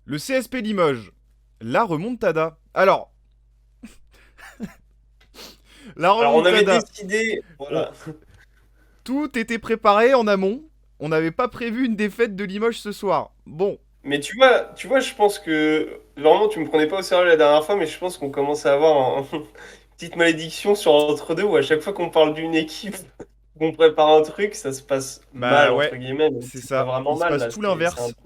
Le CSP Limoges, la remontada. Alors, la Alors, on avait remontada, décidé, on- voilà. tout était préparé en amont. On n'avait pas prévu une défaite de Limoges ce soir. Bon, Mais tu vois, je pense que vraiment, tu me prenais pas au sérieux la dernière fois, mais je pense qu'on commence à avoir une petite malédiction sur entre deux où à chaque fois qu'on parle d'une équipe, qu'on prépare un truc, ça se passe mal bah entre ouais, guillemets, même c'est si c'est pas ça. vraiment Il se mal passe là. tout C'est un, l'inverse.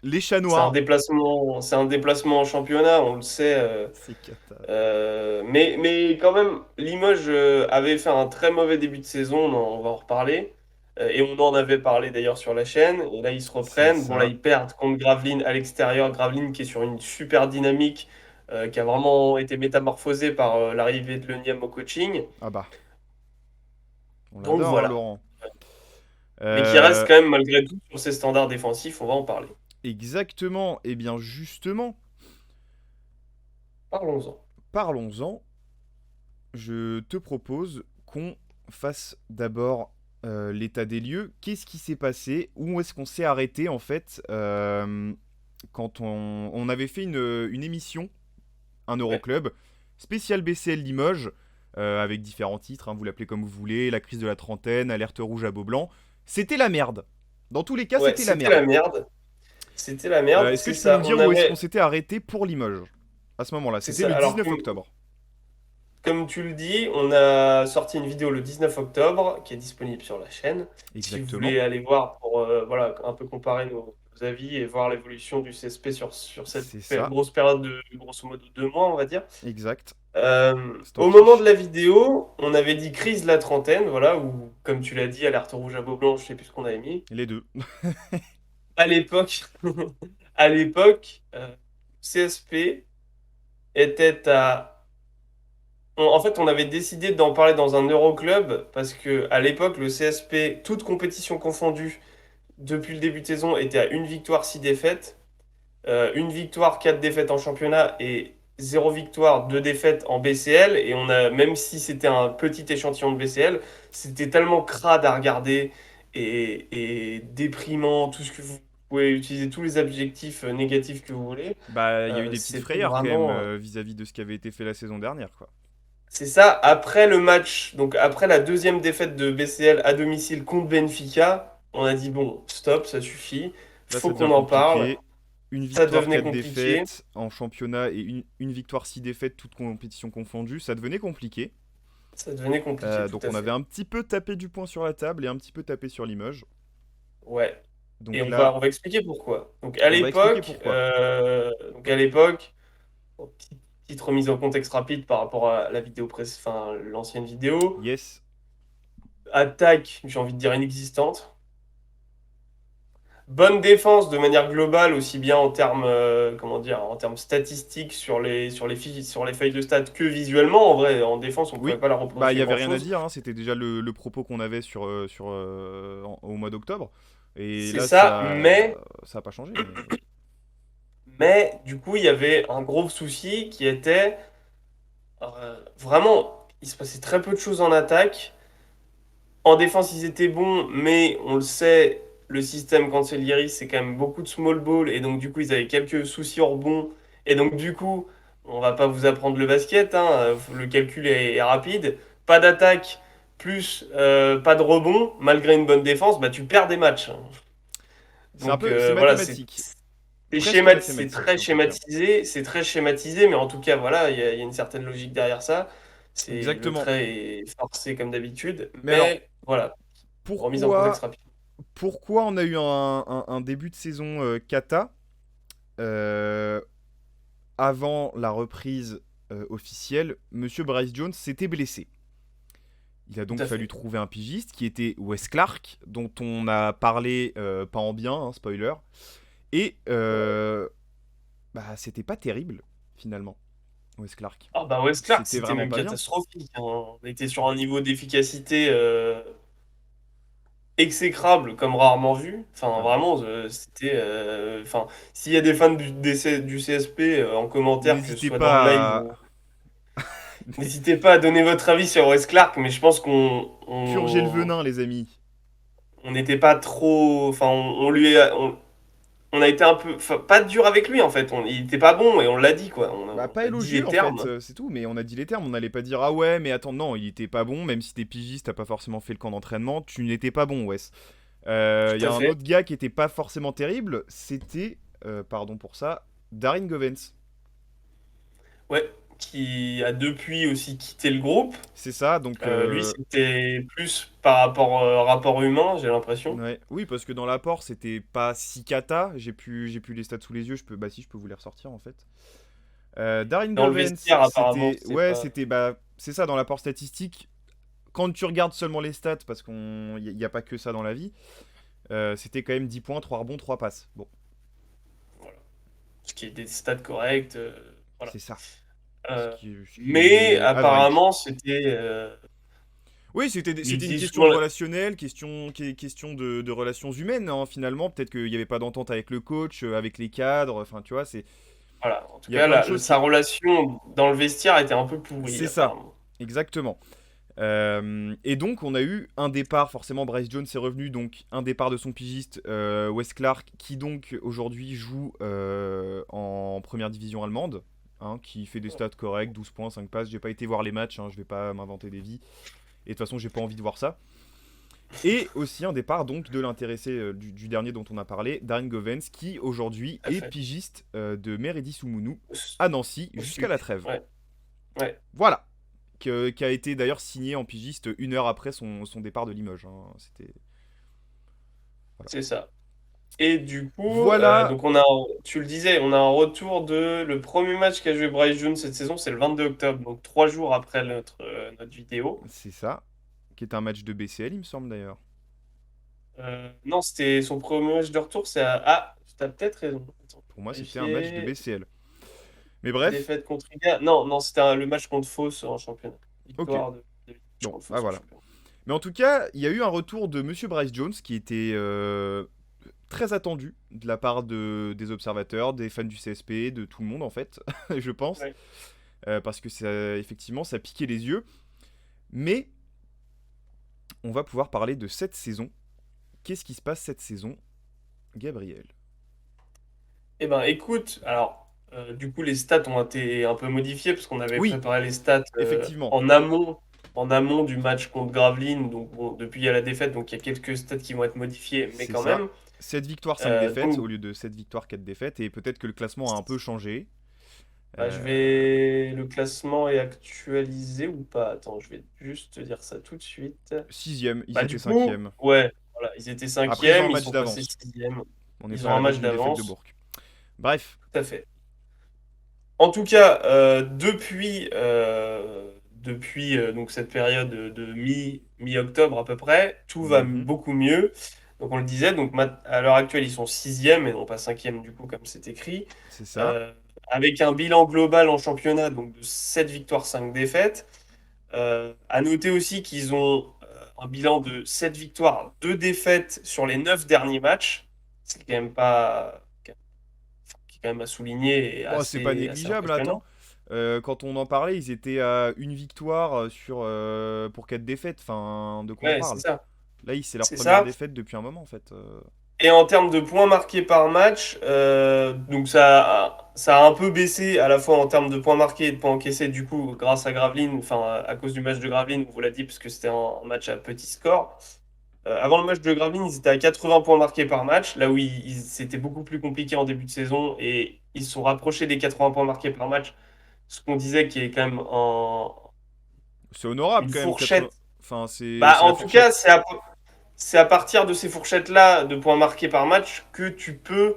Les chats c'est un noirs, déplacement, c'est un déplacement en championnat, on le sait. c'est cata. Mais quand même, Limoges avait fait un très mauvais début de saison, on va en reparler. Et on en avait parlé d'ailleurs sur la chaîne. Et là, ils se C'est reprennent. Bon, là, ça. ils perdent contre Gravelines à l'extérieur. Gravelines qui est sur une super dynamique, qui a vraiment été métamorphosée par l'arrivée de Leniam au coaching. Ah bah, on Donc l'adore, hein, voilà. Laurent. Mais qui reste Euh, quand même, malgré tout, sur ses standards défensifs, on va en parler. exactement. Et bien justement, Parlons-en. parlons-en. Je te propose qu'on fasse d'abord l'état des lieux. Qu'est-ce qui s'est passé? Où est-ce qu'on s'est arrêté en fait quand on avait fait une émission, un Ouais. Euroclub, spécial BCL Limoges, avec différents titres, hein, vous l'appelez comme vous voulez, la crise de la trentaine, alerte rouge à Beaublanc. C'était la merde. Dans tous les cas, Ouais, c'était la c'était la merde. merde. C'était la merde, Est-ce que c'est tu peux nous ça. dire On où est-ce qu'on avait. s'était arrêté pour Limoges à ce moment-là? C'est C'était ça. le Alors, 19 comme, octobre. Comme tu le dis, on a sorti une vidéo le 19 octobre qui est disponible sur la chaîne. Si vous Exactement. voulez aller voir pour voilà, un peu comparer nos avis et voir l'évolution du CSP sur cette C'est ça. grosse période de grosso modo 2 mois, on va dire. Exact. Au moment de Stockish. la vidéo, on avait dit crise la trentaine, voilà, ou comme tu l'as dit, alerte rouge à Beaublanc, je sais plus ce qu'on avait mis. Les deux. À l'époque, à l'époque, CSP était à en fait, on avait décidé d'en parler dans un Euroclub parce que à l'époque, le CSP, toute compétition confondue, depuis le début de saison, était à une victoire, 6 défaites. Une victoire, 4 défaites en championnat et 0 victoire, 2 défaites en BCL. Et on a, même si c'était un petit échantillon de BCL, c'était tellement crade à regarder et déprimant, tout ce que vous pouvez utiliser, tous les adjectifs négatifs que vous voulez. Bah, il y a eu des petites C'était frayeurs quand même vraiment. vis-à-vis de ce qui avait été fait la saison dernière, quoi. C'est ça, après le match, donc après la deuxième défaite de BCL à domicile contre Benfica, on a dit bon, stop, ça suffit, Là, ça faut devient qu'on en parle. compliqué. Une Ça victoire, devenait 4 compliqué, défaites en championnat et une victoire, 6 défaites, toutes compétitions confondues. Ça devenait compliqué. ça devenait compliqué, tout Donc, à on avait fait. un petit peu tapé du poing sur la table et un petit peu tapé sur Limoges. Ouais. Et Donc on va, là, on va expliquer pourquoi. Donc à on va expliquer l'époque, pourquoi. bon, petite remise en contexte rapide par rapport à la vidéo enfin l'ancienne vidéo. Yes. Attaque, j'ai envie de dire inexistante. Bonne défense de manière globale, aussi bien en termes, comment dire, en termes statistiques sur les feuilles de stats que visuellement. En vrai, en défense, on pouvait Oui. pas la Bah, il reprocher n'y avait rien à grand-chose. dire, hein. C'était déjà le propos qu'on avait au mois d'octobre. Et C'est là, ça, ça a pas changé, mais oui. mais du coup, il y avait un gros souci qui était vraiment, il se passait très peu de choses en attaque. En défense, ils étaient bons, mais on le sait, le système Cancellieri, c'est quand même beaucoup de small ball, et donc du coup, ils avaient quelques soucis au rebond. Et donc du coup, on va pas vous apprendre le basket, hein, le calcul est rapide. Pas d'attaque, plus pas de rebond, malgré une bonne défense, bah tu perds des matchs. Donc C'est voilà, mathématique. Presque c'est mathématique, très en tout cas. schématisé, mais en tout cas, voilà, il y a une certaine logique derrière ça. Le Exactement. trait est forcé comme d'habitude, Mais alors, mais voilà, remise en contexte pourquoi, rapide. pourquoi on a eu un début de saison cata euh, avant la reprise officielle? Monsieur Bryce Jones s'était blessé. Il a Tout donc à fallu fait. trouver un pigiste qui était Wes Clark, dont on a parlé pas en bien, hein, spoiler. Et bah, c'était pas terrible, finalement, Wes Clark. Ah bah Wes Clark, C'était c'était vraiment même pas bien. catastrophique, hein. On était sur un niveau d'efficacité exécrable comme rarement vu. Enfin, Ah bah, vraiment, c'était. Enfin, s'il y a des fans du CSP en commentaire, que ce n'hésitez soit dans le live pas à ou. N'hésitez pas à donner votre avis sur Wes Clark, mais je pense purger le venin, les amis. on n'était pas trop. Enfin, on lui a. on a été un peu, enfin, pas dur avec lui en fait. Il était pas bon et on l'a dit quoi. Bah, On pas a dit élogieux les en fait, termes. c'est tout, mais on a dit les termes, on n'allait pas dire ah ouais, mais attends, non, il était pas bon, même si t'es pigiste, t'as pas forcément fait le camp d'entraînement, tu n'étais pas bon, Wes. Il y Tout a à un fait. autre gars qui était pas forcément terrible, c'était, pardon pour ça, Darin Govens. Ouais. Qui a depuis aussi quitté le groupe. C'est ça, donc Lui, c'était plus par rapport humain, j'ai l'impression. ouais. Oui, parce que dans l'apport, c'était pas si cata. J'ai plus les stats sous les yeux. Bah si, je peux vous les ressortir en fait. Darin Dans le Govens, vestiaire, apparemment, c'était, c'est ouais, pas. c'était, bah, c'est ça dans l'apport statistique. Quand tu regardes seulement les stats, parce y a pas que ça dans la vie, c'était quand même 10 points, 3 rebonds, 3 passes. Bon, Voilà. Ce qui est des stats corrects. Voilà. c'est ça. Euh, Ce qui mais est average. apparemment, c'était. Oui, Il c'était une utilisait question souvent de relationnel, question de relations humaines, hein, finalement. Peut-être qu'il n'y avait pas d'entente avec le coach, avec les cadres. Enfin, tu vois, voilà. En tout il y a cas, plein de choses sa qui. relation dans le vestiaire était un peu pourrie, C'est ça, apparemment. exactement. Et donc, on a eu un départ, forcément, Bryce Jones est revenu, donc un départ de son pigiste, Wes Clark, qui donc aujourd'hui joue en première division allemande, hein, qui fait des stats corrects, 12 points, 5 passes. J'ai pas été voir les matchs, hein, je vais pas m'inventer des vies. Et de toute façon, j'ai pas envie de voir ça. Et aussi un départ donc de l'intéressé du dernier dont on a parlé, Darren Govens, qui aujourd'hui Tout à est fait. pigiste de Meredi Soumounou Au, su- à Nancy au jusqu'à sud. la trêve. Ouais. Ouais. Voilà. Qui a été d'ailleurs signé en pigiste 1 heure après son départ de Limoges, hein. C'était. Voilà. C'est ça. Et du coup, Voilà, donc tu le disais, on a un retour de le premier match qu'a joué Bryce Jones cette saison, c'est le 22 octobre, donc 3 jours après notre vidéo. c'est ça. Qui est un match de BCL, il me semble d'ailleurs. Non, c'était son premier match de retour, Ah, tu as peut-être raison. Attends, Pour moi, c'était un match de vérifier. BCL. Mais bref, Défaite contre Riga. Non, non, c'était le match contre Fos en championnat. ok. Victoire de match Bon, contre bah Fos en voilà. championnat. Mais en tout cas, il y a eu un retour de Monsieur Bryce Jones qui était très attendu de la part des observateurs, des fans du CSP, de tout le monde en fait, je pense. Ouais. Parce que effectivement, ça piquait les yeux. Mais on va pouvoir parler de cette saison. Qu'est-ce qui se passe cette saison, Gabriel? Eh ben, écoute, alors, du coup, les stats ont été un peu modifiées parce qu'on avait Oui, préparé les stats effectivement, en amont du match contre Gravelines. Donc, bon, depuis, il y a la défaite, donc il y a quelques stats qui vont être modifiées, mais c'est quand ça. même. 7 victoires, 5 défaites, Donc, au lieu de 7 victoires, 4 défaites. Et peut-être que le classement a un peu changé. bah, Euh, le classement est actualisé ou pas? Attends, je vais juste te dire ça tout de suite. 6ème, ils Bah, étaient du coup, 5ème. ouais, voilà, ils étaient Après, ils ont un cinquième, ils match sont passés d'avance. sixième. On n'est Ils pas ont à un l'abri match d'une défaite de d'avance, Bourg. Bref, tout à fait. En tout cas, depuis donc cette période de mi-octobre à peu près, tout va mhm, beaucoup mieux. Donc on le disait, donc à l'heure actuelle, ils sont sixième et non pas cinquième du coup comme c'est écrit, c'est ça. Euh, avec un bilan global en championnat donc de 7 victoires, 5 défaites. À noter aussi qu'ils ont un bilan de 7 victoires, 2 défaites sur les 9 derniers matchs. C'est quand même pas, qui est quand même à souligner et Bon, c'est pas assez négligeable, attends. impressionnant. Quand on en parlait, ils étaient à une victoire pour 4 défaites. Enfin, de quoi on Ouais, c'est parle? ça. Là, c'est leur C'est première ça. défaite depuis un moment, en fait. Et en termes de points marqués par match, donc ça a un peu baissé à la fois en termes de points marqués et de points encaissés, du coup, grâce à Gravelines, enfin à cause du match de Gravelines, on vous l'a dit, parce que c'était un match à petit score. Avant le match de Gravelines, ils étaient à 80 points marqués par match, là où c'était beaucoup plus compliqué en début de saison, et ils se sont rapprochés des 80 points marqués par match, ce qu'on disait qui est quand même C'est honorable une quand même, 80. fourchette. Enfin, c'est Bah, la en tout cas, fourchette. c'est à partir de ces fourchettes-là de points marqués par match que tu peux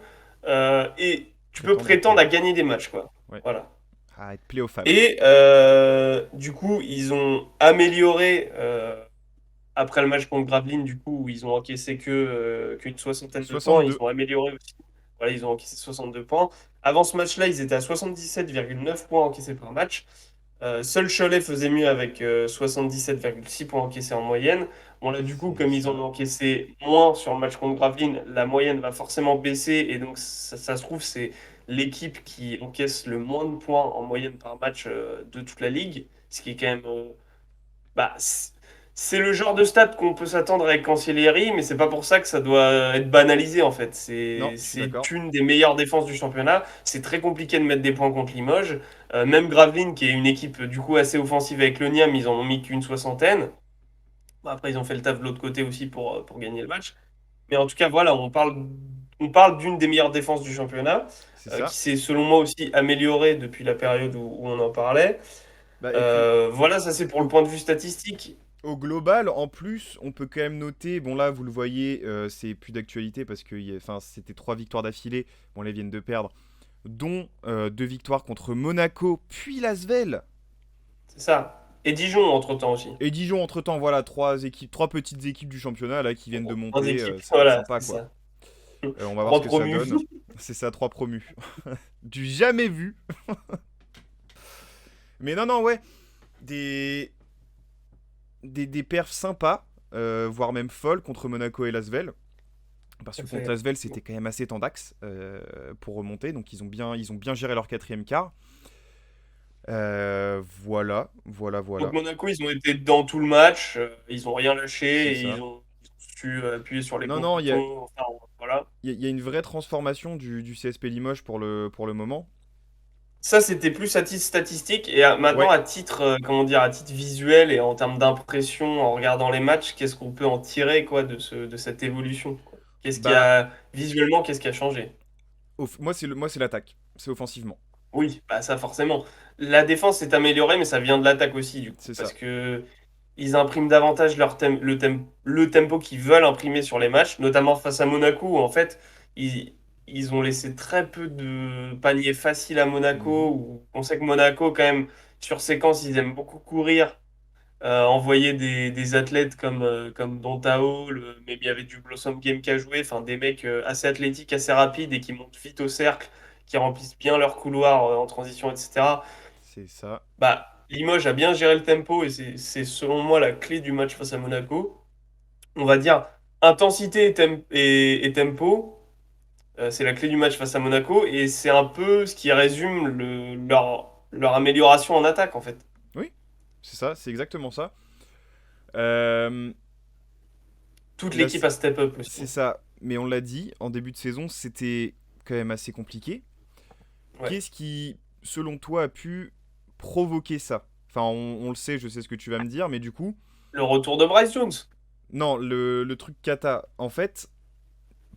Prétendre être. prétendre à gagner des matchs, quoi. Ouais, Voilà. à être pléophable. Et du coup, ils ont amélioré après le match contre Gravelines, du coup, où ils ont encaissé qu'une soixantaine de points. Ils 62. ont amélioré aussi. Voilà, ils ont encaissé 62 points. Avant ce match-là, ils étaient à 77,9 points encaissés par match. Seul Cholet faisait mieux avec 77,6 points encaissés en moyenne. Bon, là, du coup, C'est comme ils en ont ça. encaissé moins sur le match contre Gravelines, la moyenne va forcément baisser. Et donc, ça se trouve, c'est l'équipe qui encaisse le moins de points en moyenne par match de toute la ligue. Ce qui est quand même. Bah, c'est le genre de stat qu'on peut s'attendre avec Cancellieri, mais c'est pas pour ça que ça doit être banalisé en fait. Non, je suis C'est d'accord. une des meilleures défenses du championnat. C'est très compliqué de mettre des points contre Limoges. Même Gravelines, qui est une équipe du coup assez offensive avec le Niam, ils en ont mis qu'une soixantaine. Bon, après, ils ont fait le taf de l'autre côté aussi pour gagner le match. Mais en tout cas, voilà, on parle d'une des meilleures défenses du championnat, C'est qui ça. s'est selon moi aussi améliorée depuis la période où on en parlait. Bah, et puis, Voilà, ça c'est pour le au, point de vue statistique. au global, en plus, on peut quand même noter, bon là, vous le voyez, c'est plus d'actualité parce que enfin, c'était 3 victoires d'affilée. Bon, là, ils viennent de perdre, dont 2 victoires contre Monaco, puis Lasvel. C'est ça. Et Dijon, entre-temps aussi. Et Dijon, entre-temps, voilà, 3 équipes, 3 petites équipes du championnat là qui viennent de Trois monter, équipes. Voilà, sympa c'est quoi. ça. On va voir ce Trois que ça promus. donne. C'est ça, 3 promus. Du jamais vu. Mais non, non, ouais, des, des perfs sympas, voire même folles contre Monaco et Lasvel. Parce Tout à que contre fait. Lasvel, c'était quand même assez tendax pour remonter. Donc ils ont bien géré leur quatrième quart. Voilà, voilà, Donc voilà. Monaco, ils ont été dans tout le match, ils ont rien C'est lâché, et ils ça. ont su appuyer sur les Non, bons non, boutons. Enfin, voilà. il y a une vraie transformation du CSP Limoges pour le moment. Ça, c'était plus à titre statistique. Et maintenant, Ouais, à titre, comment dire, à titre visuel et en termes d'impression, en regardant les matchs, qu'est-ce qu'on peut en tirer, quoi, de cette évolution, quoi. Qu'est-ce qui bah, a, visuellement, qu'est-ce qui a changé? moi, c'est l'attaque. C'est offensivement. Oui, bah ça, forcément. La défense s'est améliorée, mais ça vient de l'attaque aussi, du coup. C'est Parce ça. que ils impriment davantage le tempo qu'ils veulent imprimer sur les matchs, notamment face à Monaco, où en fait, ils ont laissé très peu de paniers faciles à Mhm. Monaco, où on sait que Monaco, quand même, sur séquence, ils aiment beaucoup courir, envoyer des athlètes comme Dontao, mais il y avait du Blossom Game qui a joué, enfin des mecs assez athlétiques, assez rapides et qui montent vite au cercle, qui remplissent bien leur couloir en transition, etc. C'est ça. Bah, Limoges a bien géré le tempo et c'est selon moi la clé du match face à Monaco. On va dire intensité et tempo, c'est la clé du match face à Monaco et c'est un peu ce qui résume leur amélioration en attaque en fait. Oui, c'est ça, c'est exactement ça. Euh, Toute là, l'équipe a step up aussi. c'est ça. Mais on l'a dit, en début de saison, c'était quand même assez compliqué. Ouais. Qu'est-ce qui, selon toi, a pu provoquer ça? Enfin, on le sait, je sais ce que tu vas me dire, mais du coup, Le retour de Bryce Jones. non, le truc kata. En fait,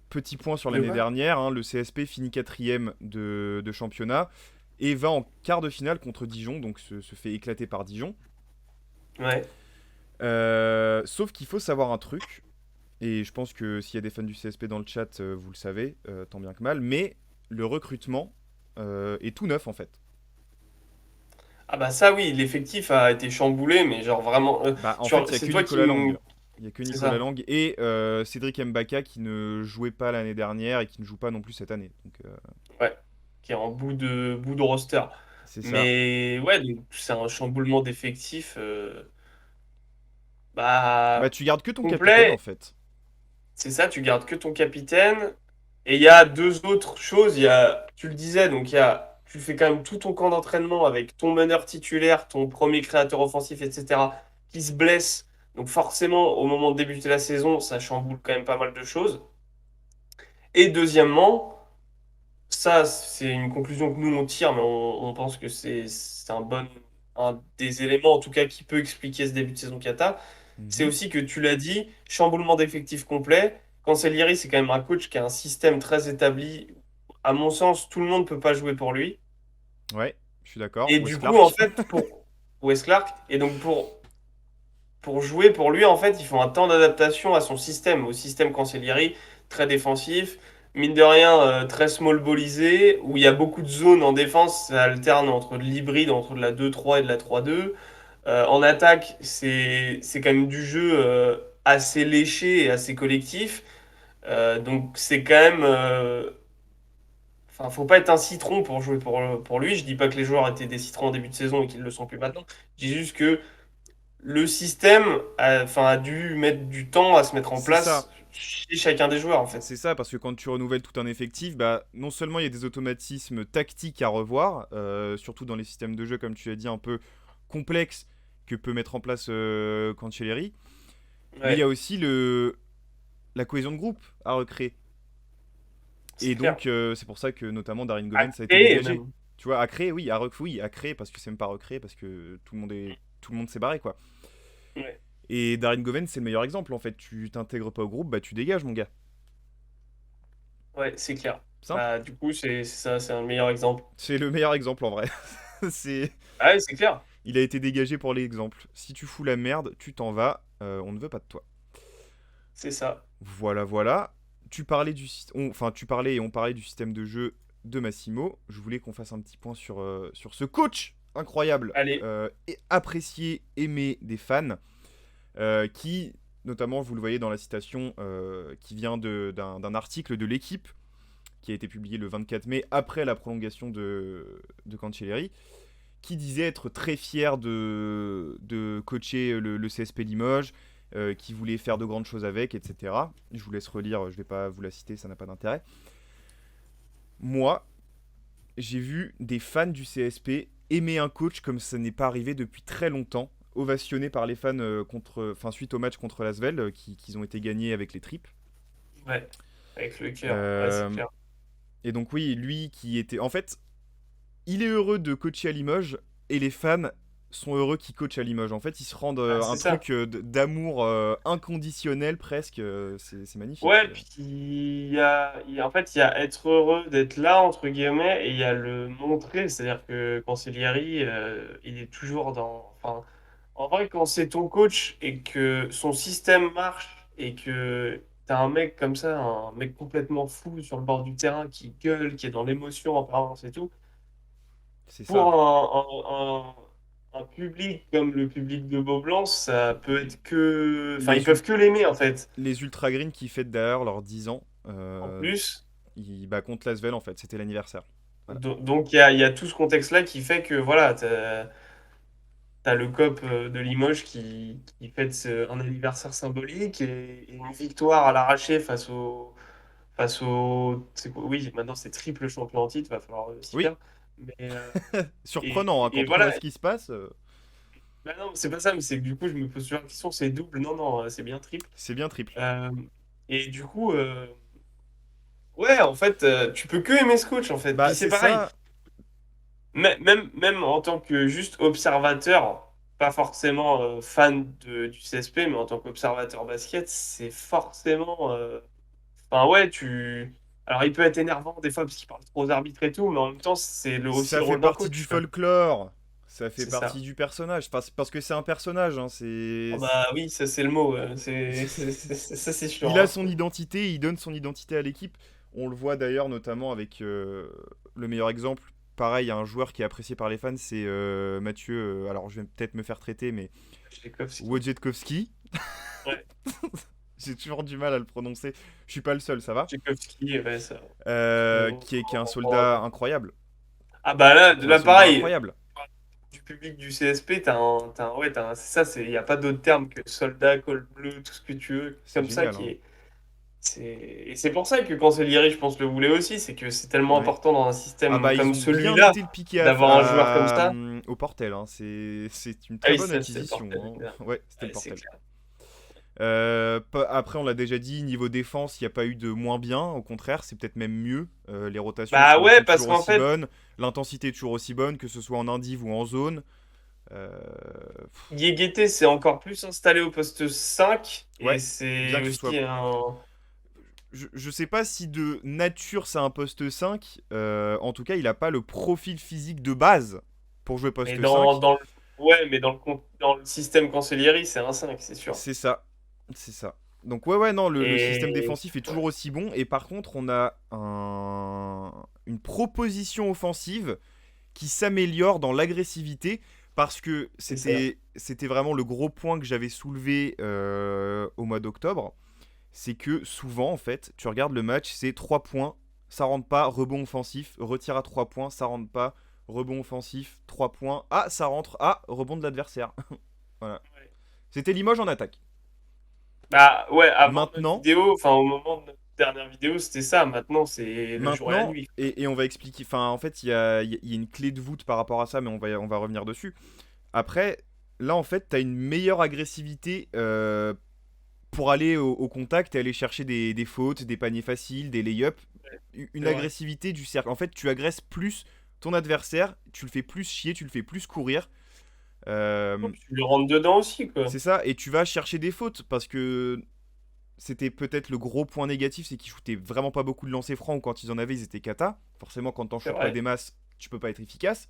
petit point sur De l'année quoi? dernière, hein, le CSP finit quatrième de championnat et va en quart de finale contre Dijon, donc se fait éclater par Dijon. Ouais. Sauf qu'il faut savoir un truc, et je pense que s'il y a des fans du CSP dans le chat, vous le savez, tant bien que mal, mais le recrutement est tout neuf en fait. Ah bah ça oui, l'effectif a été chamboulé, mais genre vraiment. Bah, en fait, il y a C'est que toi qui Nicolas me. Lang. Il y a que C'est Nicolas ça. Lang et Cédric Mbaka qui ne jouait pas l'année dernière et qui ne joue pas non plus cette année. Donc, Ouais. Qui est en bout de roster. c'est ça. Mais ouais, donc c'est un chamboulement d'effectifs. Bah, Bah, tu gardes que ton capitaine en complet, fait. c'est ça, tu gardes que ton capitaine. Et il y a deux autres choses. Tu le disais, donc tu fais quand même tout ton camp d'entraînement avec ton meneur titulaire, ton premier créateur offensif, etc., qui se blesse. Donc forcément, au moment de débuter la saison, ça chamboule quand même pas mal de choses. Et deuxièmement, ça, c'est une conclusion que nous on tire, mais on pense que c'est un des éléments en tout cas qui peut expliquer ce début de saison Kata. C'est Mhm. aussi que tu l'as dit, chamboulement d'effectifs complet. Cancellieri, c'est quand même un coach qui a un système très établi. À mon sens, tout le monde ne peut pas jouer pour lui. Ouais, je suis d'accord. Et Wes du coup, en Clark. fait, pour Wes Clark, et donc pour jouer pour lui, en fait, il faut un temps d'adaptation à son système, au système Cancellieri, très défensif, mine de rien, très small ballisé, où il y a beaucoup de zones en défense, ça alterne entre de l'hybride, entre de la 2-3 et de la 3-2. En attaque, c'est quand même du jeu assez léché et assez collectif. Donc c'est quand même. Enfin, faut pas être un citron pour jouer pour lui. Je dis pas que les joueurs étaient des citrons en début de saison et qu'ils le sont plus maintenant. Je dis juste que le système enfin, a dû mettre du temps à se mettre en C'est place ça. chez chacun des joueurs, en fait. C'est ça, parce que quand tu renouvelles tout un effectif, bah, non seulement il y a des automatismes tactiques à revoir, surtout dans les systèmes de jeu, comme tu as dit, un peu complexes, que peut mettre en place Cancelleri. Mais il y a Ouais, aussi la cohésion de groupe à recréer. c'est Et clair. donc, c'est pour ça que notamment Darin À Govens a été créer, dégagé. même. Tu vois, à créer, oui, oui, à créer parce que c'est même pas recréer parce que tout le monde s'est barré quoi. Ouais, Et Darin Govens, c'est le meilleur exemple en fait. Tu t'intègres pas au groupe, bah tu dégages mon gars. ouais, c'est clair. Simple. Bah, du coup, c'est ça, c'est un meilleur exemple. C'est le meilleur exemple en vrai. c'est, Ah ouais, c'est clair. il a été dégagé pour l'exemple. Si tu fous la merde, tu t'en vas. On ne veut pas de toi. C'est ça. Voilà, voilà. Tu parlais enfin, tu parlais et on parlait du système de jeu de Massimo. Je voulais qu'on fasse un petit point sur ce coach incroyable, Allez, et apprécié, aimé des fans, qui, notamment, vous le voyez dans la citation, qui vient d'un article de l'équipe qui a été publié le 24 mai après la prolongation de Cancelleri, qui disait être très fier de coacher le CSP Limoges, qui voulait faire de grandes choses avec, etc. Je vous laisse relire, je vais pas vous la citer, ça n'a pas d'intérêt. Moi, j'ai vu des fans du CSP aimer un coach comme ça n'est pas arrivé depuis très longtemps, ovationné par les fans suite au match contre l'Asvel, qui ont été gagnés avec les tripes. ouais, avec le cœur. Ouais, c'est Euh, clair. et donc oui, lui qui était... En fait, il est heureux de coacher à Limoges et les fans sont heureux qu'il coach à Limoges. En fait, ils se rendent Ah, un c'est ça. truc d'amour inconditionnel presque. C'est magnifique. Ouais, puis en fait, il y a être heureux d'être là, entre guillemets, et il y a le montrer. C'est-à-dire que Cancellieri, il est toujours dans. Enfin, en vrai, quand c'est ton coach et que son système marche et que t'as un mec comme ça, un mec complètement fou sur le bord du terrain qui gueule, qui est dans l'émotion en permanence et tout, C'est ça. pour un public comme le public de Beaublanc, ça peut être que. Enfin, ils Les, ul- peuvent que l'aimer, en fait. les Ultra Green qui fêtent d'ailleurs leurs 10 ans, En plus. contre Lasvel en fait. C'était l'anniversaire. Voilà. Donc il y a tout ce contexte-là qui fait que voilà, t'as le COP de Limoges qui fête un anniversaire symbolique et une victoire à l'arraché oui, maintenant c'est triple champion en titre, va falloir s'y Oui, faire. Mais surprenant hein, et quand on voit voilà, ce qui se passe. bah non, c'est pas ça, mais c'est que du coup je me pose toujours la question, c'est double, non, non, c'est bien triple. C'est bien triple. Euh, et du coup, ouais, en fait, tu peux que aimer ce coach en fait. Bah Puis c'est c'est pareil. ça. Même en tant que juste observateur, pas forcément fan du CSP, mais en tant qu'observateur basket, c'est forcément. Enfin, ouais, tu. Alors, il peut être énervant des fois parce qu'il parle trop aux arbitres et tout, mais en même temps, c'est aussi Ça le fait rôle d'un partie du coach, quoi. folklore. Ça fait C'est partie ça. du personnage. Enfin, c'est parce que c'est un personnage. Hein, Ah bah oui, ça, c'est le mot. Ça, c'est sûr, Il a hein. son identité, il donne son identité à l'équipe. On le voit d'ailleurs notamment avec le meilleur exemple. Pareil, un joueur qui est apprécié par les fans, c'est Mathieu. Alors je vais peut-être me faire traiter, mais Tchaikovsky. Wojciechowski. Ouais, J'ai toujours du mal à le prononcer. Je suis pas le seul, ça va. Tchaikovsky, ouais, ça. On Qui est un comprendra soldat pas. incroyable. Ah bah là, Qui est un là soldat pareil. incroyable. Du public du CSP, ouais, c'est ça, il n'y a pas d'autre terme que soldat, col bleu, tout ce que tu veux, C'est comme ça, génial, hein. et c'est pour ça que Cancellieri, je pense, le voulait aussi, c'est que c'est tellement Ouais. important dans un Ah système bah ils comme ont bien celui-là, été le piquer d'avoir un joueur comme ça. au Portel. Hein. C'est une Ah très oui, bonne ça, c'était le portel, acquisition. évidemment. Hein. Ouais, c'était le Ouais, c'est Portel. clair. Après, on l'a déjà dit, niveau défense, il n'y a pas eu de moins bien. Au contraire, c'est peut-être même mieux. Les rotations Bah ouais, sont parce toujours qu'en aussi fait, bonnes. L'intensité est toujours aussi bonne, que ce soit en indiv ou en zone. Euh, Guégueté s'est encore plus installé au poste 5 et ouais, bien c'est que ce soit. aussi un. Je sais pas si de nature c'est un poste 5. En tout cas, il a pas le profil physique de base pour jouer Mais poste 5. ouais, mais dans le système Cancellieri, c'est un 5 c'est sûr. C'est ça. C'est ça. Donc ouais, ouais, non, le système Et. défensif est toujours Ouais, aussi bon. Et par contre, on a une proposition offensive qui s'améliore dans l'agressivité parce que c'est ça. c'était vraiment le gros point que j'avais soulevé au mois d'octobre. C'est que souvent, en fait, tu regardes le match, c'est 3 points, ça rentre pas, rebond offensif, retire à 3 points, ça rentre pas, rebond offensif, 3 points, ah, ça rentre, ah, rebond de l'adversaire. Voilà. C'était Limoges en attaque. Bah ouais, avant notre Maintenant, vidéo, enfin au moment de notre dernière vidéo, c'était ça. Maintenant, c'est le jour et la maintenant, nuit. et on va expliquer, enfin, en fait, il y a une clé de voûte par rapport à ça, mais on va revenir dessus. Après, là, en fait, tu as une meilleure agressivité pour aller au contact et aller chercher des fautes, des paniers faciles, des lay-ups. Une C'est vrai. agressivité du cercle. En fait, tu agresses plus ton adversaire, tu le fais plus chier, tu le fais plus courir. Euh, Tu le rentres dedans aussi, quoi. c'est ça, et tu vas chercher des fautes parce que c'était peut-être le gros point négatif, c'est qu'ils shootaient vraiment pas beaucoup de lancers francs ou quand ils en avaient, ils étaient cata. Forcément, quand t'en C'est shootes pas vrai. des masses, tu peux pas être efficace.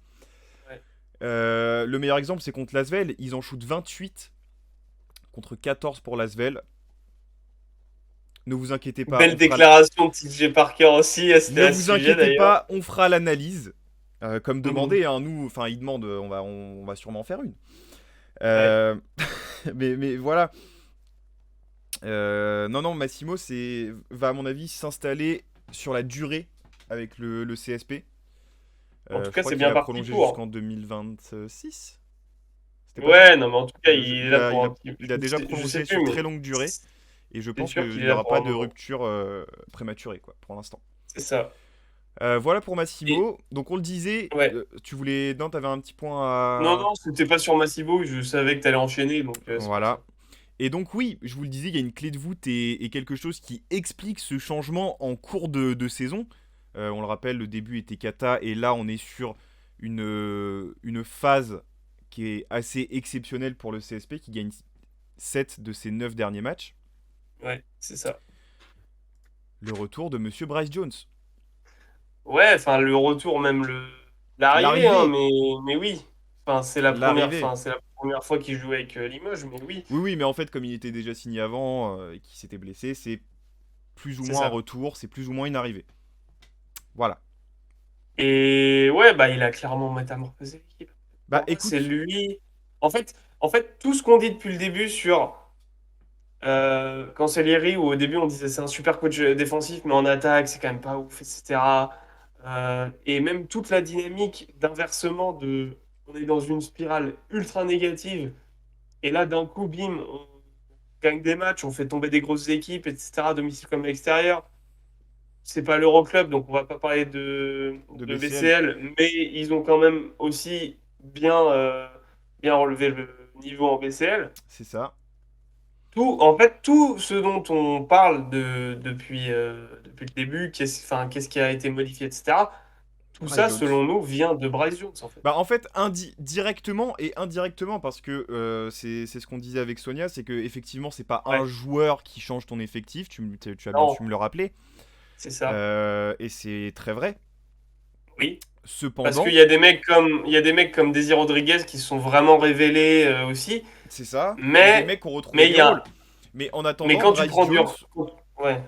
Ouais. Le meilleur exemple, c'est contre Lasvel. Ils en shootent 28 contre 14 pour Lasvel. Ne vous inquiétez pas, Belle déclaration de TJ Parker aussi ne à ce vous sujet inquiétez d'ailleurs. pas, on fera l'analyse. Comme Mhm. demandé, hein, nous, enfin, il demande, on va sûrement en faire une. Ouais. Euh, mais voilà. Non, non, Massimo va à mon avis s'installer sur la durée avec le CSP. En tout Je cas, crois c'est qu'il bien a parti prolongé pour. jusqu'à 2026. C'était pas ça? Ouais, non, mais en tout cas, il est il là a, pour il un a, petit. il a déjà Je sais prolongé plus, sur très mais longue durée. Et je c'est pense sûr qu'il qu'il est n'y là aura pour pas un de moment. rupture prématurée, quoi, pour l'instant. C'est ça. Voilà pour Et Massimo. Donc on le disait, ouais. tu voulais... Non, t'avais un petit point Non, à... non, c'était pas sur Massibo, je savais que t'allais enchaîner, donc c'est pour Voilà. ça. Et donc oui, je vous le disais, il y a une clé de voûte et quelque chose qui explique ce changement en cours de saison. On le rappelle, le début était kata et là on est sur une phase qui est assez exceptionnelle pour le CSP qui gagne 7 de ses 9 derniers matchs. Ouais, c'est ça. Le retour de Monsieur Bryce Jones. Ouais, enfin, le retour, même l'arrivée, hein, L'arrivée, mais oui. l'arrivée. C'est la première fois qu'il joue avec Limoges, mais oui, Oui, oui, mais en fait, comme il était déjà signé avant et qu'il s'était blessé, c'est plus ou c'est moins un ça. retour, c'est plus ou moins une arrivée. Voilà. Et ouais, bah, il a clairement métamorphosé l'équipe. Bah Pour moi, c'est écoute, lui. En fait, tout ce qu'on dit depuis le début sur Cancellieri, où au début on disait c'est un super coach défensif, mais en attaque, c'est quand même pas ouf, etc. Et même toute la dynamique d'inversement de. On est dans une spirale ultra négative, et là d'un coup, bim, on gagne des matchs, on fait tomber des grosses équipes, etc., à domicile comme à l'extérieur. C'est pas l'Euroclub, donc on va pas parler de de BCL, BCL, mais ils ont quand même aussi bien relevé le niveau en BCL. c'est ça. En fait, tout ce dont on parle depuis le début, qu'est-ce qui a été modifié, etc., tout Bryce ça, Jones. selon nous, vient de Bryce Jones, en fait. Bah en fait, directement et indirectement, parce que c'est ce qu'on disait avec Sonia, c'est que effectivement c'est pas un Ouais, joueur qui change ton effectif, tu as bien non, su me le rappeler, c'est ça. et c'est très vrai. Oui. Parce qu'il Cependant, y a des mecs il y a des mecs comme Désir Rodriguez qui se sont vraiment révélés aussi, c'est ça, et des mais, mecs ont retrouvé mais il des y rôles. a, Mais en mais attendant, quand tu Bryce prends du, Jones, ouais,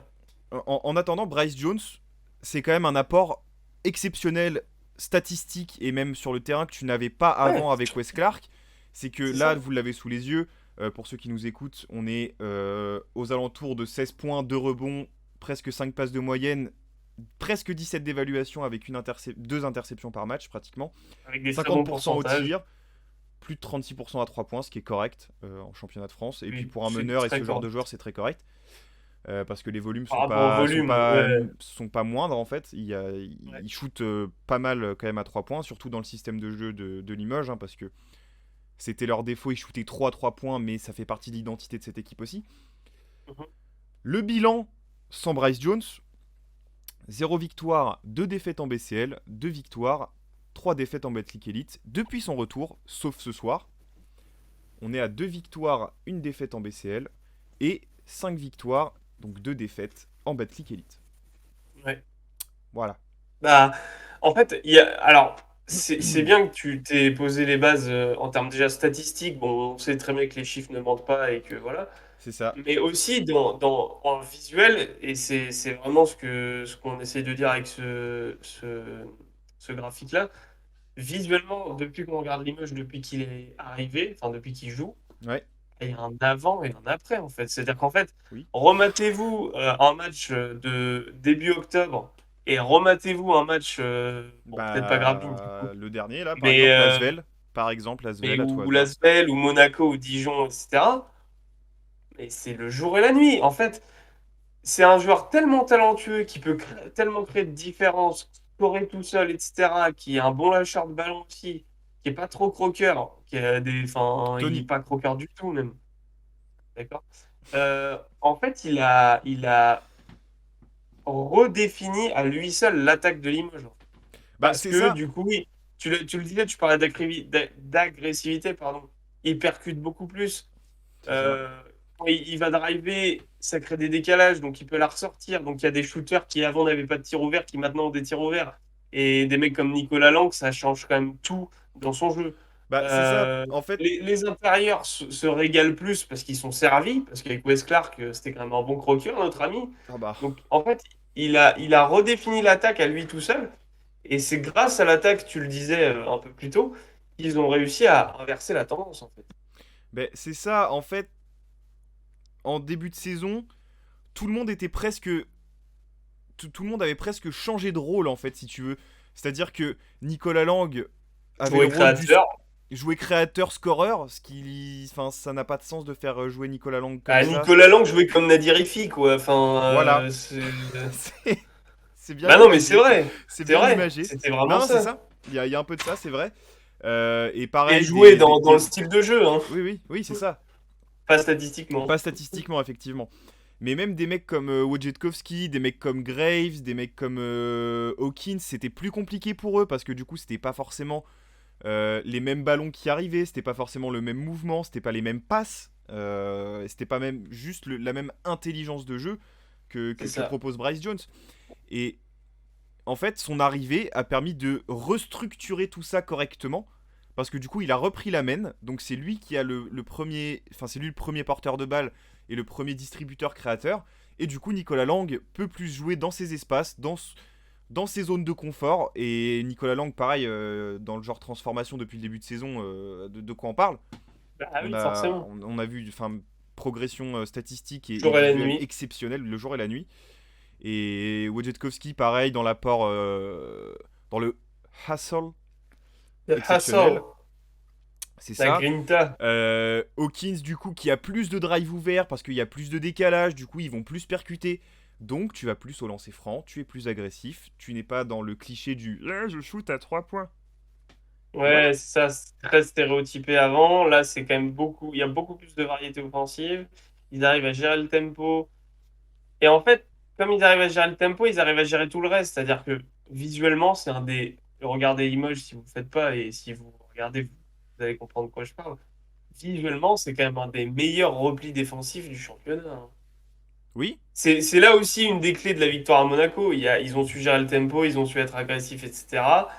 en attendant, Bryce Jones, c'est quand même un apport exceptionnel, statistique et même sur le terrain que tu n'avais pas ouais, avant avec Wes Clark. C'est que c'est là, ça. vous l'avez sous les yeux. Pour ceux qui nous écoutent, on est aux alentours de 16 points, 2 rebonds, presque 5 passes de moyenne, presque 17 d'évaluation avec 2 interceptions par match pratiquement. Avec des très bons 50% au pourcentages. tir, plus de 36% à 3 points, ce qui est correct en championnat de France. Et puis Oui, pour un c'est meneur et très ce genre correct. de joueur, c'est très correct. Parce que les volumes Par rapport au volume, ouais. sont pas moindres en fait. Ouais. Il shoot pas mal quand même à 3 points, surtout dans le système de jeu de Limoges, hein, parce que c'était leur défaut, ils shootaient trop à 3 points, mais ça fait partie de l'identité de cette équipe aussi. Mhm. Le bilan sans Bryce Jones, 0 victoire, 2 défaites en BCL, 2 victoires, 3 défaites en Betclic Elite. Depuis son retour, sauf ce soir, on est à 2 victoires, 1 défaite en BCL et 5 victoires, donc 2 défaites en Betclic Elite. Ouais. Voilà. Bah, en fait, alors, c'est bien que tu t'aies posé les bases en termes déjà statistiques. Bon, on sait très bien que les chiffres ne mentent pas et que voilà. C'est ça. Mais aussi en visuel, et c'est vraiment ce qu'on essaie de dire avec ce graphique-là. Visuellement, depuis qu'on regarde l'image, depuis qu'il est arrivé, enfin depuis qu'il joue, Ouais. il y a un avant et un après, en fait. C'est-à-dire qu'en fait, Oui. rematez-vous un match de début octobre et rematez-vous un match, bon, peut-être pas Grappling du coup, Le dernier, là, par mais, exemple, euh, Lasvel. Par exemple, mais Lasvel, à tout ou hasard. Lasvel ou Monaco ou Dijon, etc. Mais c'est le jour et la nuit. En fait, c'est un joueur tellement talentueux qui peut tellement créer de différence, scorer tout seul, etc., qui est un bon lâcheur de ballon aussi, qui est pas trop croqueur, enfin, il est Tony. pas croqueur du tout même, d'accord? En fait, il a redéfini à lui seul l'attaque de Limoges. Bah, Parce c'est que ça. du coup, oui, tu le disais, tu parlais d'agressivité, pardon. Il percute beaucoup plus. C'est ça. Euh, Quand il va driver, ça crée des décalages, donc il peut la ressortir. Donc il y a des shooters qui avant n'avaient pas de tir ouvert, qui maintenant ont des tirs ouverts. Et des mecs comme Nicolas Lang, ça change quand même tout dans son jeu. Bah, c'est ça. En fait, Les intérieurs se régalent plus parce qu'ils sont servis, parce qu'avec Wes Clark, c'était quand même un bon croqueur, notre ami. ah bah, Donc en fait, il a redéfini l'attaque à lui tout seul. Et c'est grâce à l'attaque, tu le disais un peu plus tôt, qu'ils ont réussi à inverser la tendance, en fait. c'est ça. En fait, en début de saison, tout le monde était presque. Tout le monde avait presque changé de rôle, en fait, si tu veux. C'est-à-dire que Nicolas Lang avait le Jouer rôle du créateur. jouer créateur scoreur, ce qui. Enfin, ça n'a pas de sens de faire jouer Nicolas Lang comme Bah, ça. Nicolas Lang jouait comme Nadir Ifi, quoi. Enfin, Voilà. c'est... c'est c'est bien Bah non, mais c'est imagé. vrai. C'est C'est bien vrai. imagé. C'était vraiment Non, non, c'est ça. ça. Il y a un peu de ça, c'est vrai. Et Et pareil, jouer dans le style de jeu, hein. Oui, oui, oui, c'est ça. Pas statistiquement. Pas statistiquement, effectivement. Mais même des mecs comme Wojciechowski, des mecs comme Graves, des mecs comme Hawkins, c'était plus compliqué pour eux parce que du coup, c'était pas forcément les mêmes ballons qui arrivaient, c'était pas forcément le même mouvement, c'était pas les mêmes passes, c'était pas même juste la même intelligence de jeu C'est que ça. propose Bryce Jones. Et en fait, son arrivée a permis de restructurer tout ça correctement. Parce que du coup, il a repris la main. Donc c'est lui qui a le premier. Enfin, c'est lui le premier porteur de balle et le premier distributeur créateur. Et du coup, Nicolas Lang peut plus jouer dans ses espaces, dans ses zones de confort. Et Nicolas Lang, pareil, dans le genre transformation depuis le début de saison, de quoi on parle. Bah On oui, a, forcément. on a vu progression statistique et Jour et la visuelle nuit. exceptionnelle le jour et la nuit. Et Wojciechowski, pareil, dans l'apport, dans le hustle Le exceptionnel. hustle. C'est La ça. grinta. Hawkins, du coup, qui a plus de drive ouvert parce qu'il y a plus de décalage, du coup, ils vont plus percuter. Donc, tu vas plus au lancer franc, tu es plus agressif, tu n'es pas dans le cliché du je shoot à 3 points. Et voilà. Ouais, c'est ça, c'est très stéréotypé avant. Là, c'est quand même beaucoup. Il y a beaucoup plus de variété offensive. Ils arrivent à gérer le tempo. Et en fait, comme ils arrivent à gérer le tempo, ils arrivent à gérer tout le reste. C'est-à-dire que visuellement, c'est un des. Regardez Limoges si vous ne le faites pas, et si vous regardez, vous allez comprendre de quoi je parle. Visuellement, c'est quand même un des meilleurs replis défensifs du championnat, hein. Oui. C'est là aussi une des clés de la victoire à Monaco. Ils ont su gérer le tempo, ils ont su être agressifs, etc.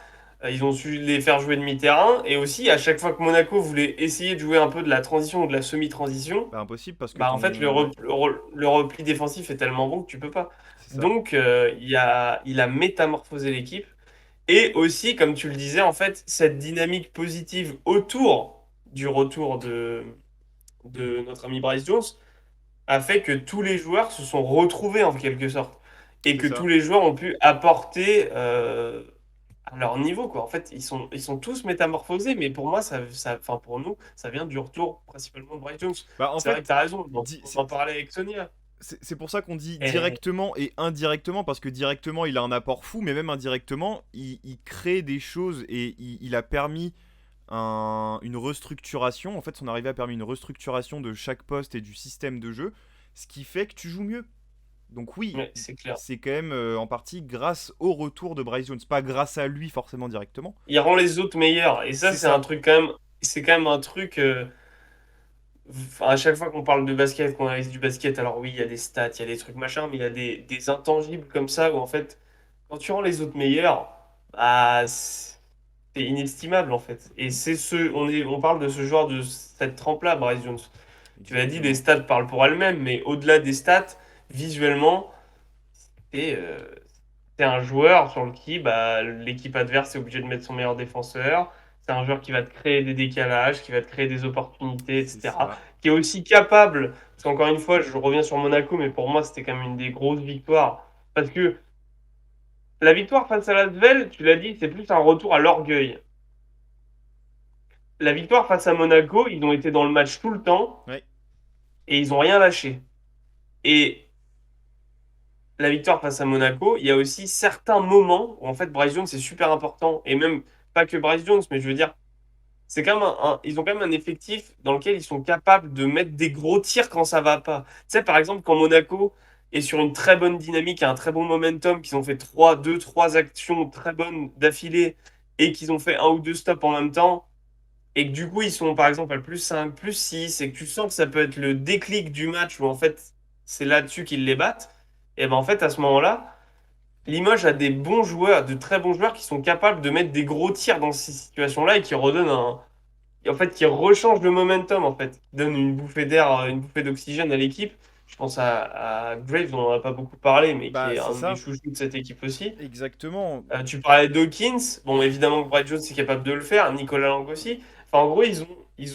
Ils ont su les faire jouer demi-terrain. Et aussi, à chaque fois que Monaco voulait essayer de jouer un peu de la transition ou de la semi-transition, Bah, impossible parce que bah en fait, Ouais, le repli défensif est tellement bon que tu peux pas. c'est ça. Donc, il a métamorphosé l'équipe. Et aussi, comme tu le disais, en fait, cette dynamique positive autour du retour de notre ami Bryce Jones a fait que tous les joueurs se sont retrouvés en quelque sorte. Et C'est que tous ça. les joueurs ont pu apporter à leur niveau, quoi. En fait, ils sont tous métamorphosés, mais pour moi, enfin, pour nous, ça vient du retour principalement de Bryce Jones. Bah, en C'est vrai que fait, tu as raison, di- on c'est en parlait avec Sonia. c'est pour ça qu'on dit Et, directement et indirectement, parce que directement il a un apport fou, mais même indirectement, il crée des choses et il a permis une restructuration. En fait, son arrivée a permis une restructuration de chaque poste et du système de jeu, ce qui fait que tu joues mieux. Donc oui, ouais, c'est clair. c'est quand même en partie grâce au retour de Bryce Jones, pas grâce à lui forcément directement. Il rend les autres meilleurs. Et ça, C'est c'est un ça, truc quand même. C'est quand même un truc. Enfin, à chaque fois qu'on parle de basket, qu'on analyse du basket, alors oui, il y a des stats, il y a des trucs machin, mais il y a des intangibles comme ça où en fait, quand tu rends les autres meilleurs, bah, c'est inestimable en fait. Et on parle de ce joueur de cette trempe-là, Bryce Jones. Tu l'as dit, les exactement. stats parlent pour elles-mêmes, mais au-delà des stats, visuellement, c'est un joueur sur le qui bah, l'équipe adverse est obligée de mettre son meilleur défenseur. C'est un joueur qui va te créer des décalages, qui va te créer des opportunités, C'est etc. ça. Qui est aussi capable, parce qu'encore une fois, je reviens sur Monaco, mais pour moi, c'était quand même une des grosses victoires. Parce que la victoire face à l'Asvel, tu l'as dit, c'est plus un retour à l'orgueil. La victoire face à Monaco, ils ont été dans le match tout le temps Ouais, et ils n'ont rien lâché. Et la victoire face à Monaco, il y a aussi certains moments où en fait Bryce Jones c'est super important. Et même pas que Bryce Jones, mais je veux dire, c'est quand même ils ont quand même un effectif dans lequel ils sont capables de mettre des gros tirs quand ça va pas. Tu sais, par exemple, quand Monaco est sur une très bonne dynamique, a un très bon momentum, qu'ils ont fait trois actions très bonnes d'affilée et qu'ils ont fait un ou deux stops en même temps, et que du coup, ils sont par exemple à +5 +6 et que tu sens que ça peut être le déclic du match où en fait, c'est là-dessus qu'ils les battent, et ben en fait, à ce moment-là, Limoges a des bons joueurs, de très bons joueurs qui sont capables de mettre des gros tirs dans ces situations-là et qui redonnent en fait, qui rechange le momentum, en fait, qui donne une bouffée d'air, une bouffée d'oxygène à l'équipe. Je pense à Graves, dont on n'a pas beaucoup parlé, mais qui Bah, est c'est un des ça, chouchous de cette équipe aussi. exactement. Tu parlais d'Hawkins, bon, évidemment que Brad Jones est capable de le faire, Nicolas Lang aussi. Enfin, en gros, ils ont ils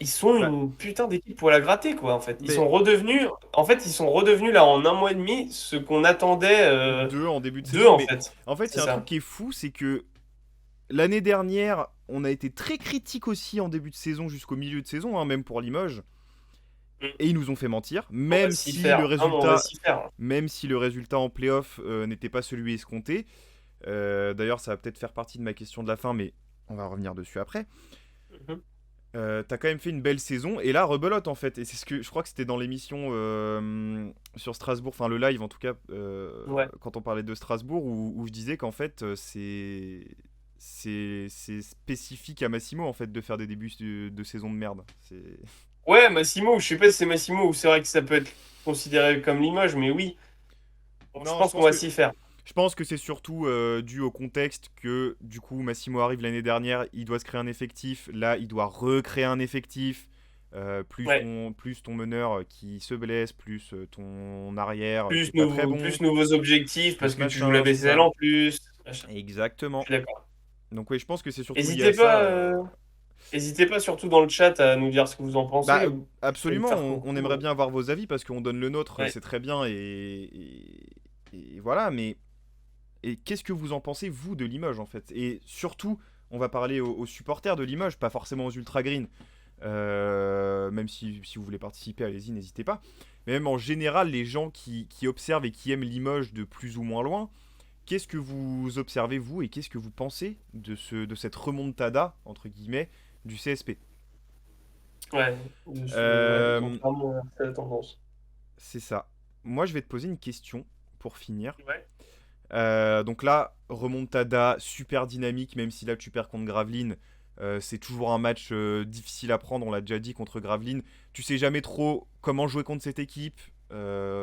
sont Bah, une putain d'équipe pour la gratter, quoi, en fait. mais Ils sont redevenus là en un mois et demi ce qu'on attendait deux en début de d'eux, saison, en mais fait. en fait, il C'est y a un truc ça. qui est fou, c'est que l'année dernière, on a été très critique aussi en début de saison jusqu'au milieu de saison, hein, même pour Limoges, Mm. et ils nous ont fait mentir, On va s'y faire. Non, mais on va s'y faire. même si le résultat en playoff n'était pas celui escompté. D'ailleurs, ça va peut-être faire partie de ma question de la fin, mais on va revenir dessus après. Mhm. T'as quand même fait une belle saison et là rebelote en fait, et c'est ce que je crois que c'était dans l'émission sur Strasbourg, enfin le live en tout cas, Ouais. quand on parlait de Strasbourg, où je disais qu'en fait c'est spécifique à Massimo en fait de faire des débuts de saison de merde. C'est Ouais, Massimo, je sais pas si c'est Massimo ou c'est vrai que ça peut être considéré comme Limoges, mais oui, bon, je Non, pense qu'on va s'y faire. je pense que c'est surtout dû au contexte que du coup Massimo arrive l'année dernière, il doit se créer un effectif, là il doit recréer un effectif, Ouais, plus ton meneur qui se blesse, plus ton arrière qui est pas très bon, plus nouveaux objectifs parce plus que tu joues la machin, c'est BCL ça. en plus. Machin. Je Exactement. suis d'accord. Donc oui, je pense que c'est surtout lié à N'hésitez ça. pas, hésitez pas surtout dans le chat à nous dire ce que vous en Bah pensez. Vous pouvez me absolument, faire on aimerait coucou. bien avoir vos avis parce qu'on donne le nôtre, Ouais. c'est très bien et voilà, mais et qu'est-ce que vous en pensez, vous, de Limoges, en fait? Et surtout, on va parler aux supporters de Limoges, pas forcément aux Ultra Green. Même si vous voulez participer, allez-y, n'hésitez pas. Mais même en général, les gens qui observent et qui aiment Limoges de plus ou moins loin, qu'est-ce que vous observez, vous, et qu'est-ce que vous pensez de cette remontada, entre guillemets, du CSP? Ouais, ouais, ils ont Euh, clairement inversé la tendance. c'est ça. Moi, je vais te poser une question pour finir. Ouais. Donc là, remontada, super dynamique, même si là tu perds contre Gravelines. C'est toujours un match difficile à prendre, on l'a déjà dit contre Gravelines. Tu sais jamais trop comment jouer contre cette équipe.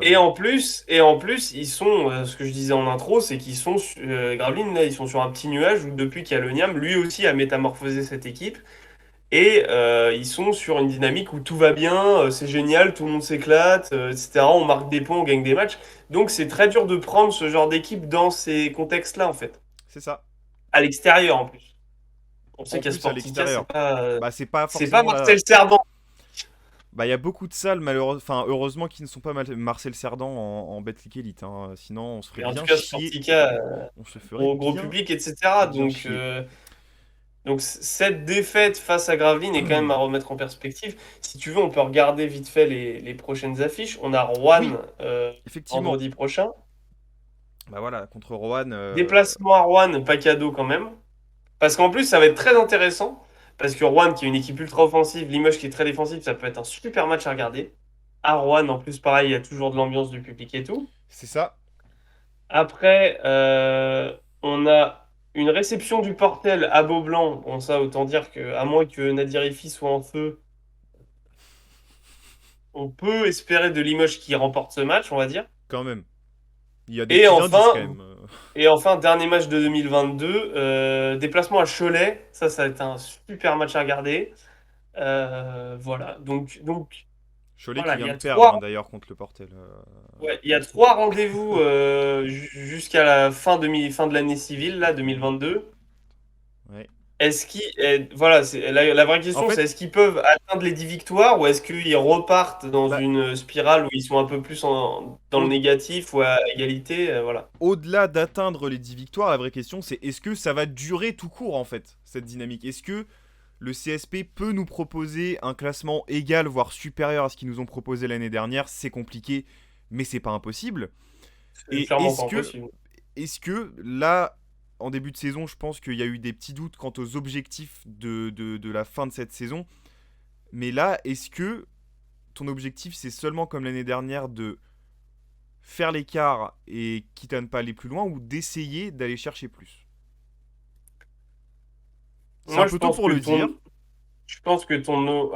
Et en plus, ils sont, ce que je disais en intro, c'est qu'ils sont, Gravelines, là, ils sont sur un petit nuage où depuis qu'il y a le Niam, lui aussi a métamorphosé cette équipe. Et ils sont sur une dynamique où tout va bien, c'est génial, tout le monde s'éclate, etc. On marque des points, on gagne des matchs. Donc c'est très dur de prendre ce genre d'équipe dans ces contextes-là, en fait. C'est ça. À l'extérieur, en plus. On sait En qu'à plus à Sportica, l'extérieur. Bah c'est pas c'est pas forcément Marcel la. Cerdan. Bah il y a beaucoup de salles malheureusement, enfin heureusement qu'ils ne sont pas Marcel Cerdan en Betclic Elite, hein. Sinon on se ferait Mais en tout bien cas, chier. Sportica, On se ferait gros bien public, etc. bien chier. Donc cette défaite face à Gravelines est quand même à remettre en perspective. Si tu veux, on peut regarder vite fait les prochaines affiches. On a Oui, Rouen effectivement. vendredi prochain. Bah voilà, contre Rohan. Déplacement à Rouen, pas cadeau quand même. Parce qu'en plus, ça va être très intéressant. Parce que Rouen, qui est une équipe ultra offensive, Limoges qui est très défensive, ça peut être un super match à regarder. À Rouen, en plus, pareil, il y a toujours de l'ambiance du public et tout. C'est ça. Après, on a une réception du Portel à Beaublanc. Bon, ça, autant dire que, à moins que Nadir Ifi soit en feu, on peut espérer de Limoges qui remporte ce match, on va dire. Quand même. Il y a des Et petits indices quand enfin, même. et enfin, dernier match de 2022, déplacement à Cholet. Ça va être un super match à regarder. Voilà. Cholet qui Voilà, vient de perdre hein, d'ailleurs contre le Portel. il y a trois rendez-vous jusqu'à la fin de l'année civile, là, 2022. Ouais. Voilà, la vraie En question, c'est fait, est-ce qu'ils peuvent atteindre les 10 victoires ou est-ce qu'ils repartent dans bah, une spirale où ils sont un peu plus dans le au- négatif ou à égalité, voilà. au-delà d'atteindre les 10 victoires, la vraie question c'est est-ce que ça va durer tout court en fait, cette dynamique? Est-ce que le CSP peut nous proposer un classement égal, voire supérieur à ce qu'ils nous ont proposé l'année dernière? C'est compliqué, mais c'est pas impossible. C'est Et clairement pas impossible. est-ce que là, en début de saison, je pense qu'il y a eu des petits doutes quant aux objectifs de la fin de cette saison. Mais là, est-ce que ton objectif, c'est seulement comme l'année dernière de faire l'écart et quitte à ne pas aller plus loin ou d'essayer d'aller chercher plus? C'est un Moi, peu tôt pour le dire. je pense que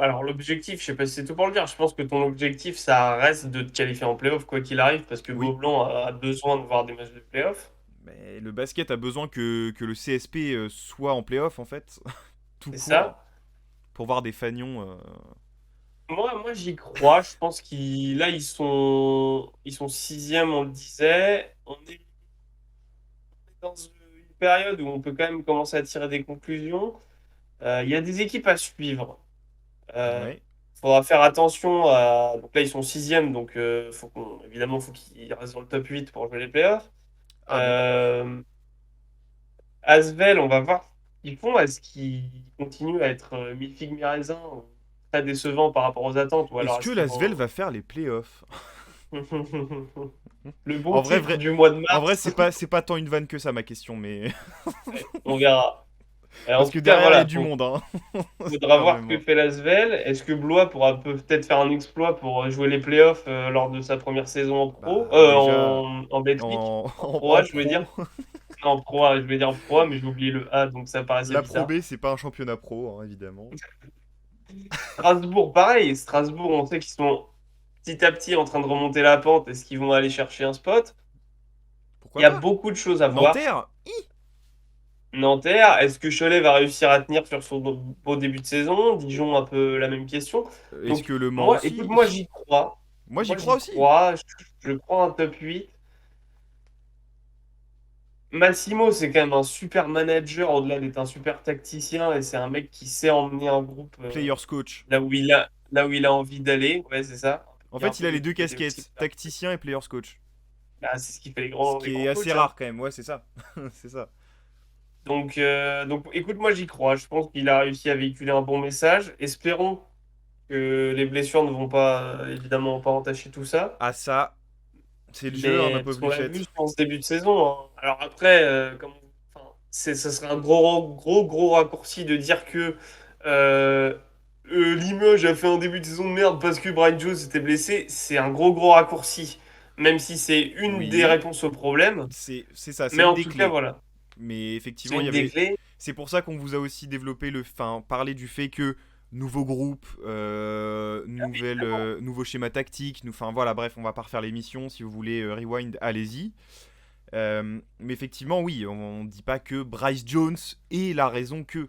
alors l'objectif, je sais pas si c'est tout pour le dire, je pense que ton objectif, ça reste de te qualifier en playoff, quoi qu'il arrive, parce que Oui, Beaublanc a besoin de voir des matchs de playoff. mais le basket a besoin que le CSP soit en playoff, en fait, tout C'est court, ça. pour voir des fanions. Moi, j'y crois. Je pense qu'ils, là, ils sont sixième, on le disait. On est dans une période où on peut quand même commencer à tirer des conclusions. Il y a des équipes à suivre. Euh, Ouais. Faudra faire attention à. Donc là, ils sont sixième, donc évidemment, faut qu'ils restent dans le top 8 pour jouer les playoffs. Ah bon. Euh, Asvel, on va voir ce qu'ils font. Est-ce qu'ils continuent à être mi-figue, mi-raisin, ou très décevants par rapport aux attentes, ou Est-ce alors que est-ce qu'ils l'Asvel vont. va faire les playoffs? Le bon En vrai, titre du mois de en vrai, mars, c'est pas tant une vanne que ça ma question, mais on verra. En parce que tout cas, derrière il y a voilà, du monde, hein. faudra Quand voir même, ce que hein. fait l'Asvel. Est-ce que Blois pourra peut-être faire un exploit pour jouer les playoffs lors de sa première saison en pro, Bah déjà en Betclic, en, en en, Pro A, en je veux pro, dire. Non, en Pro A, je vais dire Pro A, mais j'ai oublié le A, donc ça paraissait la Pro bizarre. B c'est pas un championnat pro, hein, évidemment. Strasbourg, pareil. Strasbourg, on sait qu'ils sont petit à petit en train de remonter la pente. Est-ce qu'ils vont aller chercher un spot? Il Pourquoi y a pas? beaucoup de choses à voir. Nanterre? Nanterre, est-ce que Cholet va réussir à tenir sur son beau début de saison? Dijon, un peu la même question. Est-ce Donc, que Le Mans moi, écoute, aussi? moi, j'y crois. Moi j'y Moi, crois j'y aussi. crois. Je prends un top 8. Massimo, c'est quand même un super manager, au-delà d'être un super tacticien, et c'est un mec qui sait emmener un groupe Players coach. là où il a envie d'aller. Ouais, c'est ça. En Il y a un fait il peu a de les deux l'autre côté aussi. casquettes, tacticien et players coach. Bah, c'est ce qui fait Ce les qui est grands assez coachs, hein. rare quand même, ouais c'est ça. C'est ça. Donc, écoute, moi, j'y crois. Je pense qu'il a réussi à véhiculer un bon message. Espérons que les blessures ne vont pas, évidemment, pas entacher tout ça. Ah ça, c'est le jeu, hein, ma Mais parce pauvre qu'on l'a vu Luchette. sur ce début de saison, hein. Alors après, enfin, ça serait un gros raccourci de dire que euh, Limoges a fait un début de saison de merde parce que Brian Jones était blessé. C'est un gros raccourci, même si c'est une des Oui, réponses au problème. c'est ça, c'est Mais une en des tout cas, clés. voilà, Mais c'est effectivement, il y une des avait. clés. C'est pour ça qu'on vous a aussi développé enfin, parlé du fait que nouveau groupe, nouveau schéma tactique, enfin voilà, bref, on va pas refaire l'émission. Si vous voulez rewind, allez-y. Mais effectivement, oui, on dit pas que Bryce Jones est la raison que,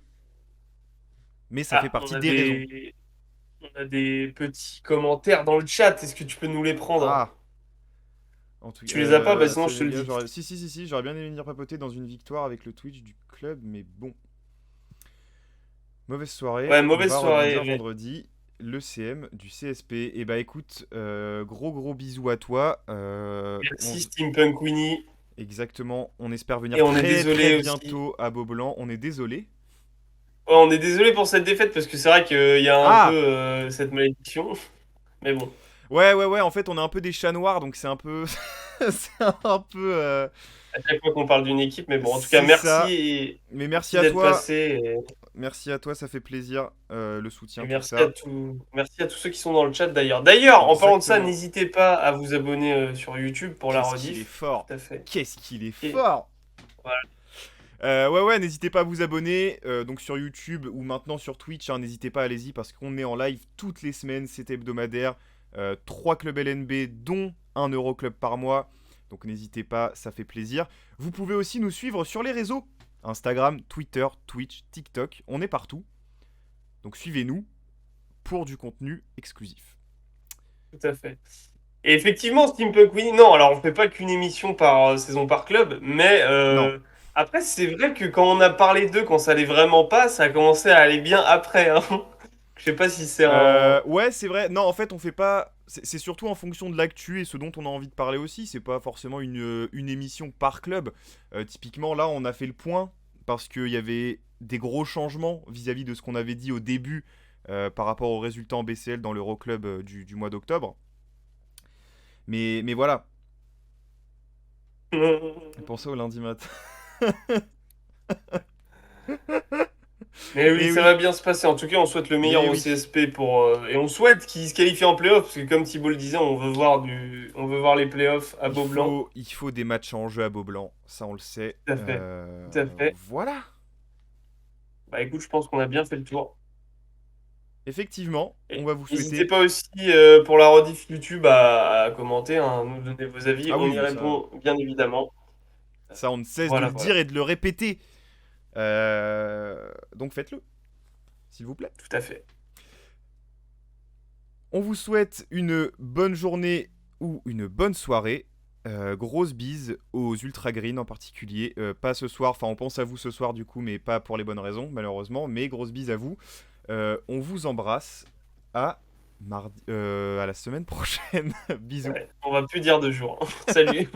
mais ça fait Ah, partie des raisons. on a des petits commentaires dans le chat. Est-ce que tu peux nous les prendre? Ah, en tout cas, Tu les as pas? Bah sinon, je te salut le les gars, dis. si, j'aurais bien aimé venir papoter dans une victoire avec le Twitch du club, mais bon. Mauvaise soirée, Ouais, on mauvaise va soirée. rebondir vendredi. Le CM du CSP. Et bah écoute, gros bisous à toi. Merci Steampunk Winnie. Exactement, on espère venir Et on est très désolé aussi. bientôt à Beaublanc. On est désolé. Ouais, on est désolé pour cette défaite parce que c'est vrai qu'il y a un peu Ah, cette malédiction. Mais bon, ouais, en fait on est un peu des chats noirs, donc c'est un peu... c'est un peu... à chaque fois qu'on parle d'une équipe. Mais bon, en tout cas, c'est merci ça. et Mais merci d'être passé. merci à toi, ça fait plaisir, le Et soutien, tout ça. merci à tous ceux qui sont dans le chat d'ailleurs. D'ailleurs, en parlant de ça, Exactement. n'hésitez pas à vous abonner sur YouTube pour la Qu'est-ce qu'il est rediff. fort. Tout à fait. Qu'est-ce qu'il est Et fort. voilà. Ouais, n'hésitez pas à vous abonner, donc sur YouTube ou maintenant sur Twitch, hein, n'hésitez pas, allez-y, parce qu'on est en live toutes les semaines, c'est hebdomadaire, 3 clubs LNB, dont un Euroclub par mois, donc n'hésitez pas, ça fait plaisir. Vous pouvez aussi nous suivre sur les réseaux, Instagram, Twitter, Twitch, TikTok, on est partout, donc suivez-nous pour du contenu exclusif. Tout à fait. Et effectivement, Steampunk Winnie, non, alors on fait pas qu'une émission par saison par club, mais Non. après, c'est vrai que quand on a parlé d'eux, quand ça allait vraiment pas, ça a commencé à aller bien après, hein. Je sais pas si c'est un. Ouais, c'est vrai. Non, en fait, on fait pas. C'est surtout en fonction de l'actu et ce dont on a envie de parler aussi. C'est pas forcément une émission par club. Typiquement, là, on a fait le point parce qu'il y avait des gros changements vis-à-vis de ce qu'on avait dit au début par rapport aux résultats en BCL dans l'Euroclub du mois d'octobre. Mais voilà. Pensez au lundi matin. Mais oui, Et ça va oui, bien se passer. En tout cas, on souhaite le meilleur mais au oui. CSP et on souhaite qu'il se qualifie en playoff parce que comme Thibault le disait, on veut voir les playoffs à Beaublanc. Il faut des matchs en jeu à Beaublanc, ça on le sait. Tout à fait. Tout à fait. Voilà. Bah écoute, je pense qu'on a bien fait le tour. Effectivement, on Et va vous n'hésitez souhaiter. pas aussi pour la rediff YouTube à commenter, hein, nous donner vos avis. Ah On oui, y mais ça, répond bien évidemment. ça on ne cesse de Voilà, le voilà. dire et de le répéter. Donc faites-le, s'il vous plaît. Tout à fait. On vous souhaite une bonne journée ou une bonne soirée. Grosse bise aux Ultra Green en particulier. Pas ce soir, enfin on pense à vous ce soir du coup, mais pas pour les bonnes raisons malheureusement. Mais grosse bise à vous. On vous embrasse. À à la semaine prochaine. Bisous. Ouais, on va plus dire de jour. Salut.